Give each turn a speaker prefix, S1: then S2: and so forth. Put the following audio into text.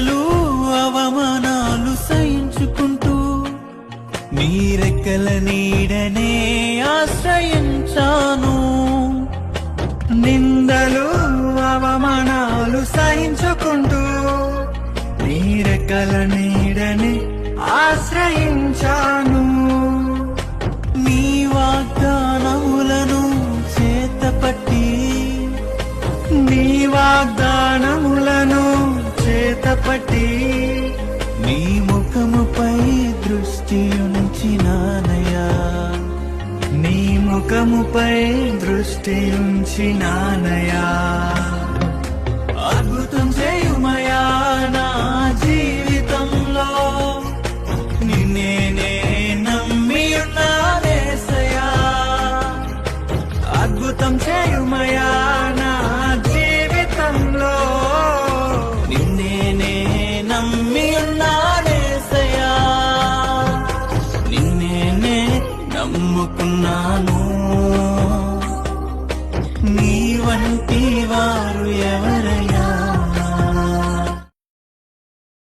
S1: నిందలు అవమానాలు సహించుకుంటూ నీ రెక్కల నీడనే ఆశ్రయించాను. నిందలు అవమానాలు సహించుకుంటూ నీ రెక్కల నీడనే ఆశ్రయించాను. నీ వాగ్దానములను చేతపట్టి నీ వాగ్దానములను చేతపట్టి నీ ముఖముపై దృష్టి ఉంచినానయా. నీ ముఖముపై దృష్టి ఉంచినానయా. అద్భుతం చేయుమయా నా జీవితంలో, నిన్నే నే నమ్మి ఉన్నానేసయా. అద్భుతం చేయుమయా నా జీవితంలో, నిన్నే నే నమ్మి ఉన్నానేసయా. నిన్నే నే నమ్ముకున్నాను. నీ వంటి వారు ఎవరు